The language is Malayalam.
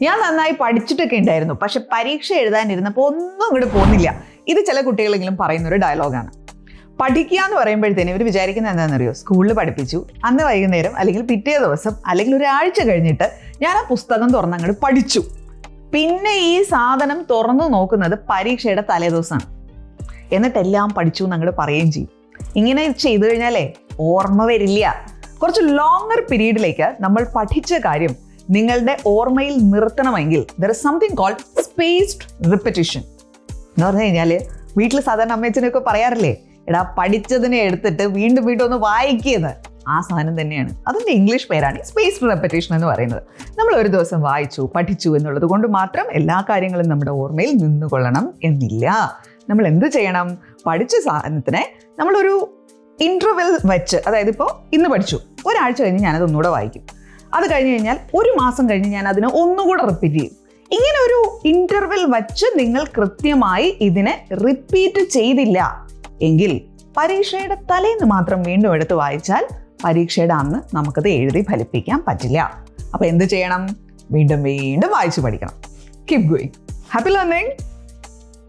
ഞാൻ നന്നായി പഠിച്ചിട്ടൊക്കെ ഉണ്ടായിരുന്നു, പക്ഷെ പരീക്ഷ എഴുതാനിരുന്നപ്പോൾ ഒന്നും ഇങ്ങോട്ട് പോകുന്നില്ല. ഇത് ചില കുട്ടികളെങ്കിലും പറയുന്നൊരു ഡയലോഗാണ്. പഠിക്കുക എന്ന് പറയുമ്പോഴത്തേനും ഇവർ വിചാരിക്കുന്നത് എന്താണെന്നറിയോ? സ്കൂളിൽ പഠിപ്പിച്ചു, അന്ന് വൈകുന്നേരം അല്ലെങ്കിൽ പിറ്റേ ദിവസം അല്ലെങ്കിൽ ഒരാഴ്ച കഴിഞ്ഞിട്ട് ഞാൻ ആ പുസ്തകം തുറന്നങ്ങോട്ട് പഠിച്ചു. പിന്നെ ഈ സാധനം തുറന്നു നോക്കുന്നത് പരീക്ഷയുടെ തലേദിവസമാണ്. എന്നിട്ടെല്ലാം പഠിച്ചു എന്നങ്ങോട്ട് പറയുകയും ചെയ്യും. ഇങ്ങനെ ചെയ്തു കഴിഞ്ഞാലേ ഓർമ്മ വരില്ല. കുറച്ച് ലോങ്ങർ പീരീഡിലേക്ക് നമ്മൾ പഠിച്ച കാര്യം നിങ്ങളുടെ ഓർമ്മയിൽ നിർത്തണമെങ്കിൽ there is something called spaced repetition. എന്ന് പറഞ്ഞു കഴിഞ്ഞാൽ വീട്ടിൽ സാധാരണ അമ്മയച്ചനൊക്കെ പറയാറില്ലേ, എടാ പഠിച്ചതിനെ എടുത്തിട്ട് വീണ്ടും വീണ്ടും ഒന്ന് വായിക്കുന്നത്. ആ സാധനം തന്നെയാണ്. അതിൻ്റെ ഇംഗ്ലീഷ് പേരാണ് സ്പേസ്ഡ് റെപ്പറ്റീഷൻ എന്ന് പറയുന്നത്. നമ്മൾ ഒരു ദിവസം വായിച്ചു പഠിച്ചു എന്നുള്ളത് കൊണ്ട് മാത്രം എല്ലാ കാര്യങ്ങളും നമ്മുടെ ഓർമ്മയിൽ നിന്നുകൊള്ളണം എന്നില്ല. നമ്മൾ എന്ത് ചെയ്യണം? പഠിച്ച സാധനത്തിനെ നമ്മളൊരു ഇൻ്റർവെൽ വെച്ച്, അതായത് ഇപ്പോൾ ഇന്ന് പഠിച്ചു, ഒരാഴ്ച കഴിഞ്ഞ് ഞാനത് ഒന്നുകൂടെ വായിക്കും. അത് കഴിഞ്ഞ് കഴിഞ്ഞാൽ ഒരു മാസം കഴിഞ്ഞ് ഞാൻ അതിനെ ഒന്നുകൂടെ റിപ്പീറ്റ് ചെയ്യും. ഇങ്ങനെ ഒരു ഇൻ്റർവെൽ വച്ച് നിങ്ങൾ കൃത്യമായി ഇതിനെ റിപ്പീറ്റ് ചെയ്തില്ല എങ്കിൽ പരീക്ഷയുടെ തലേന്ന് മാത്രം വീണ്ടും എടുത്ത് വായിച്ചാൽ പരീക്ഷയുടെ അന്ന് നമുക്കത് എഴുതി ഫലിപ്പിക്കാൻ പറ്റില്ല. അപ്പോൾ എന്ത് ചെയ്യണം? വീണ്ടും വീണ്ടും വായിച്ചു പഠിക്കണം. Keep going. Happy learning.